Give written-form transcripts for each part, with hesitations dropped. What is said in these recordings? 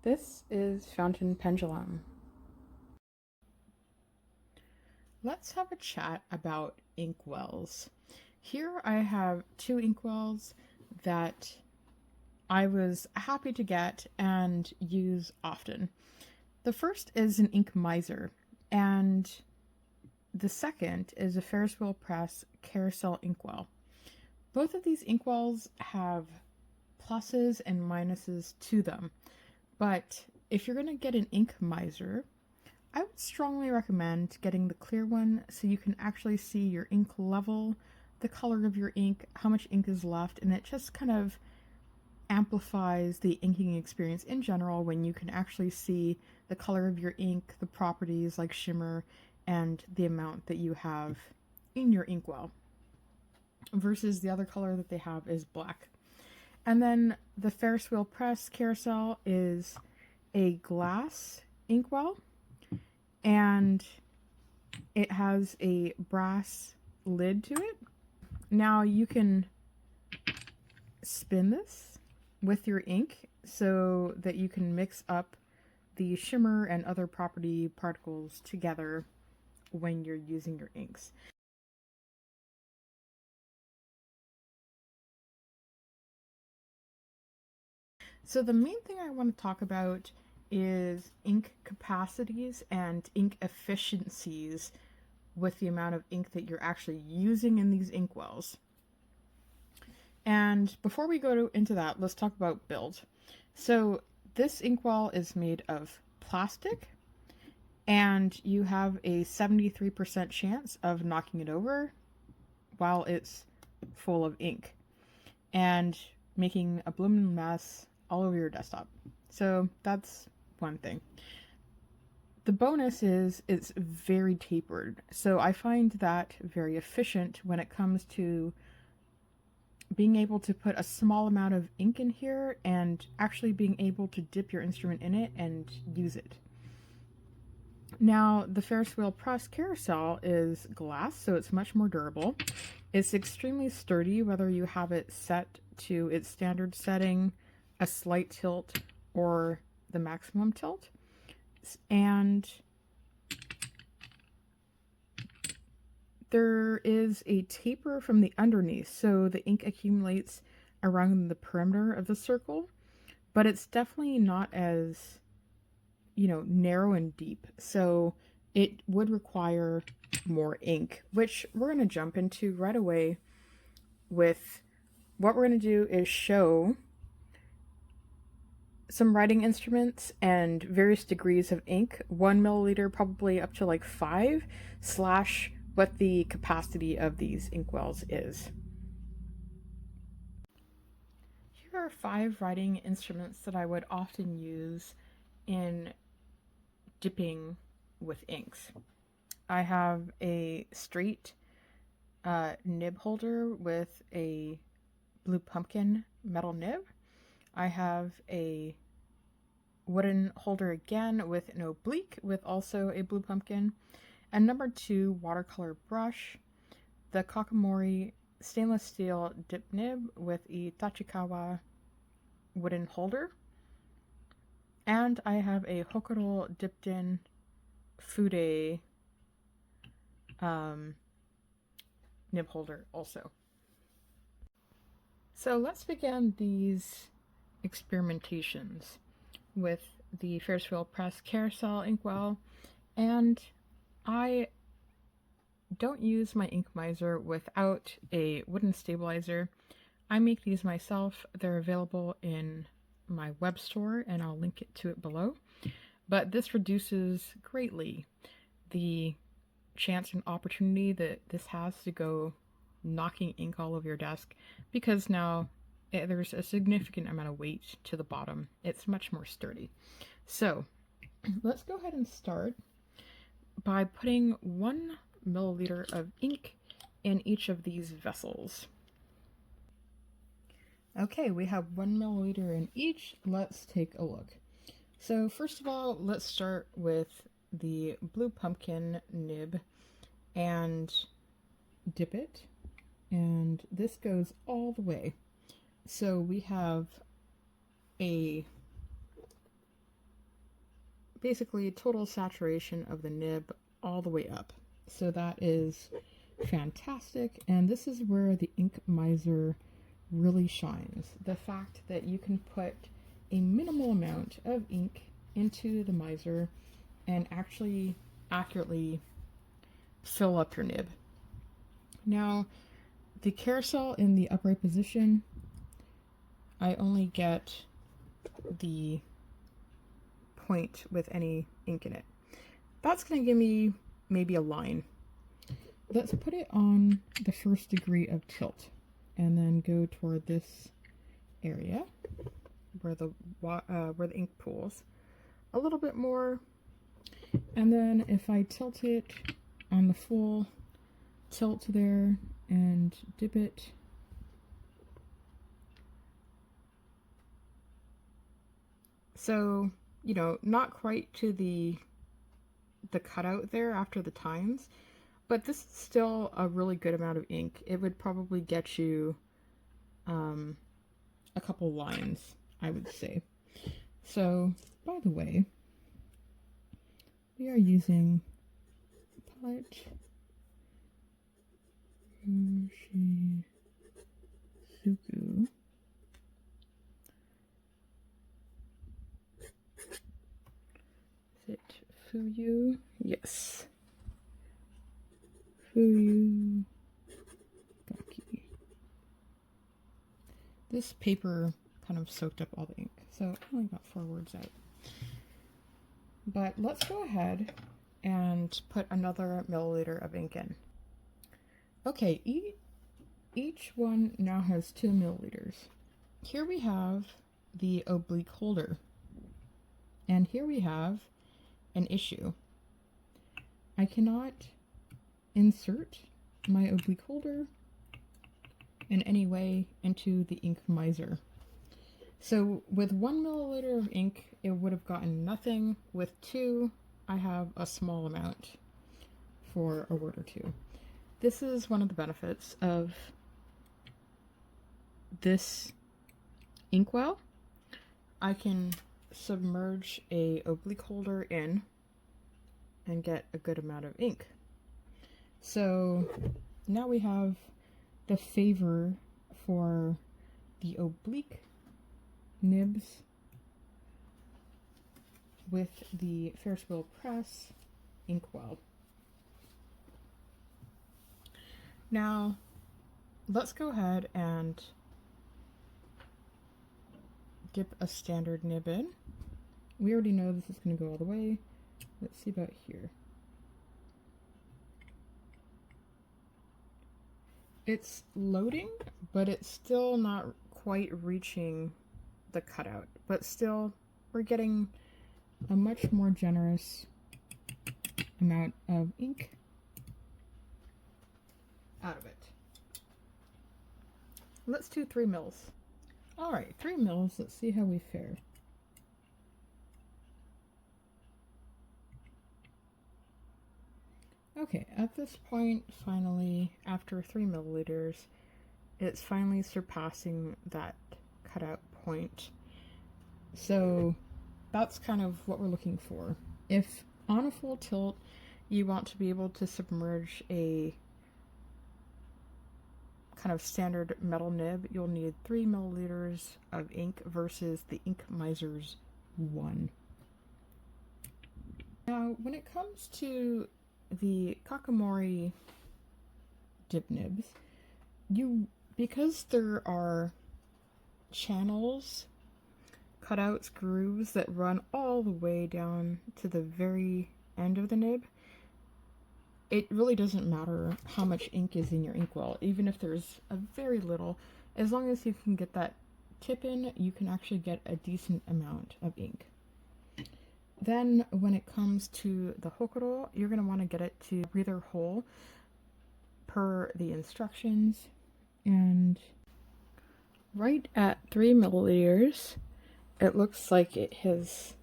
This is Fountain Pendulum. Let's have a chat about inkwells. Here I have two inkwells that I was happy to get and use often. The first is an Ink Miser, and the second is a Ferris Wheel Press Carousel Inkwell. Both of these inkwells have pluses and minuses to them, but if you're going to get an Ink Miser, I would strongly recommend getting the clear one so you can actually see your ink level, the color of your ink, how much ink is left, and it just kind of amplifies the inking experience in general when you can actually see the color of your ink, the properties like shimmer, and the amount that you have in your inkwell. Versus the other color that they have is black. And then the Ferris Wheel Press Carousel is a glass inkwell, and it has a brass lid to it. Now you can spin this with your ink so that you can mix up the shimmer and other property particles together when you're using your inks. So the main thing I want to talk about is ink capacities and ink efficiencies with the amount of ink that you're actually using in these inkwells. And before we go into that, let's talk about build. So this inkwell is made of plastic, and you have a 73% chance of knocking it over while it's full of ink and making a blooming mess all over your desktop. So that's one thing. The bonus is it's very tapered. So I find that very efficient when it comes to being able to put a small amount of ink in here and actually being able to dip your instrument in it and use it. Now, the Ferris Wheel Press Carousel is glass, so it's much more durable. It's extremely sturdy, whether you have it set to its standard setting, a slight tilt, or the maximum tilt. And there is a taper from the underneath, so the ink accumulates around the perimeter of the circle, but it's definitely not as, narrow and deep. So it would require more ink, which we're going to jump into right away with what we're going to do is show some writing instruments and various degrees of ink, 1 milliliter probably up to like 5, / what the capacity of these inkwells is. Here are 5 writing instruments that I would often use in dipping with inks. I have a straight nib holder with a blue pumpkin metal nib. I have a wooden holder again with an oblique with also a blue pumpkin, and number 2 watercolor brush, the Kakamori stainless steel dip nib with a Tachikawa wooden holder, and I have a Hokuro dipped in Fude nib holder also. So let's begin these experimentations with the Ferris Wheel Press Carousel Inkwell, and I don't use my Ink Miser without a wooden stabilizer. I make these myself. They're available in my Webstore, and I'll link it to it below. But this reduces greatly the chance and opportunity that this has to go knocking ink all over your desk, because now there's a significant amount of weight to the bottom. It's much more sturdy. So let's go ahead and start by putting 1 milliliter of ink in each of these vessels. Okay, we have 1 milliliter in each. Let's take a look. So first of all, let's start with the blue pumpkin nib and dip it. And this goes all the way. So we have a basically total saturation of the nib all the way up. So that is fantastic, and this is where the Ink Miser really shines. The fact that you can put a minimal amount of ink into the miser and actually accurately fill up your nib. Now, the carousel in the upright position, I only get the point with any ink in it. That's going to give me maybe a line. Let's put it on the first degree of tilt and then go toward this area where the ink pools a little bit more. And then if I tilt it on the full tilt there and dip it, so, you know, not quite to the cutout there after the tines, but this is still a really good amount of ink. It would probably get you a couple lines, I would say. So, by the way, we are using palette Suku. Is it Fuyu? Yes. Fuyu Gaki. This paper kind of soaked up all the ink, so I only got 4 words out. But let's go ahead and put another milliliter of ink in. Okay, each one now has 2 milliliters. Here we have the oblique holder, and here we have an issue. I cannot insert my oblique holder in any way into the Ink Miser. So with 1 milliliter of ink, it would have gotten nothing. With 2, I have a small amount for a word or 2. This is one of the benefits of this inkwell. I can submerge a oblique holder in and get a good amount of ink. So now we have the favor for the oblique nibs with the Ferris Wheel Press Inkwell. Now let's go ahead and dip a standard nib in. We already know this is going to go all the way. Let's see about here. It's loading, but it's still not quite reaching the cutout. But still, we're getting a much more generous amount of ink out of it. Let's do 3 mils. Alright, 3 mils. Let's see how we fare. Okay, at this point, finally, after 3 milliliters, it's finally surpassing that cutout point. So that's kind of what we're looking for. If on a full tilt, you want to be able to submerge a kind of standard metal nib, you'll need 3 milliliters of ink versus the Ink Miser's 1. Now, when it comes to the Kakamori dip nibs, because there are channels, cutouts, grooves that run all the way down to the very end of the nib, it really doesn't matter how much ink is in your inkwell. Even if there's a very little, as long as you can get that tip in, you can actually get a decent amount of ink. Then when it comes to the hokoro, you're going to want to get it to breather hole per the instructions. And right at 3 milliliters, it looks like it has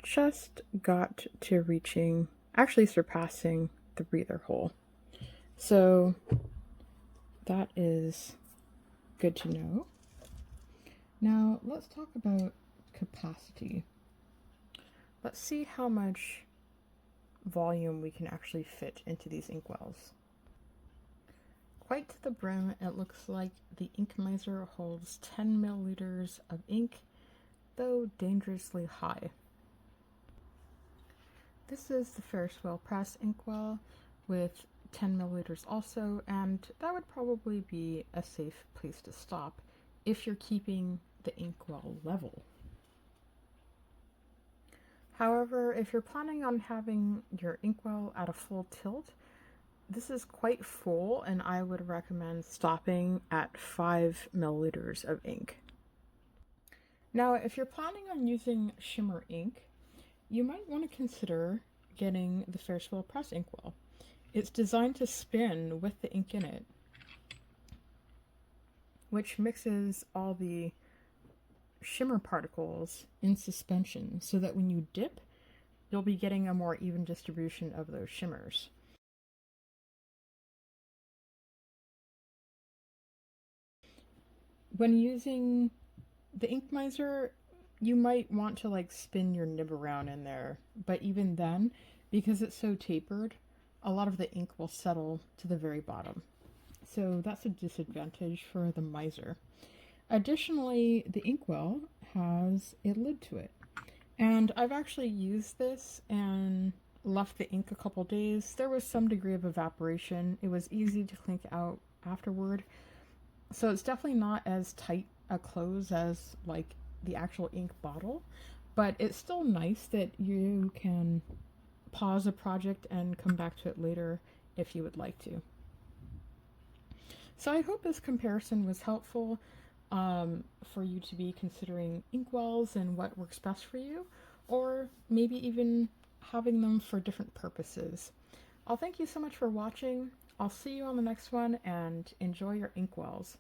just got to reaching, actually surpassing the breather hole. So that is good to know. Now let's talk about capacity. Let's see how much volume we can actually fit into these inkwells. Quite to the brim, it looks like the Ink Miser holds 10 milliliters of ink, though dangerously high. This is the Ferris Wheel Press Inkwell with 10 milliliters also, and that would probably be a safe place to stop if you're keeping the inkwell level. However, if you're planning on having your inkwell at a full tilt, this is quite full, and I would recommend stopping at 5 milliliters of ink. Now, if you're planning on using shimmer ink, you might want to consider getting the Ferris Wheel Press Inkwell. It's designed to spin with the ink in it, which mixes all the shimmer particles in suspension so that when you dip, you'll be getting a more even distribution of those shimmers. When using the Ink Miser, you might want to spin your nib around in there, but even then, because it's so tapered, a lot of the ink will settle to the very bottom. So that's a disadvantage for the miser. Additionally, the inkwell has a lid to it. And I've actually used this and left the ink a couple days. There was some degree of evaporation. It was easy to clink out afterward. So it's definitely not as tight a close as the actual ink bottle, but it's still nice that you can pause a project and come back to it later if you would like to. So I hope this comparison was helpful for you to be considering inkwells and what works best for you, or maybe even having them for different purposes. I'll thank you so much for watching. I'll see you on the next one, and enjoy your inkwells.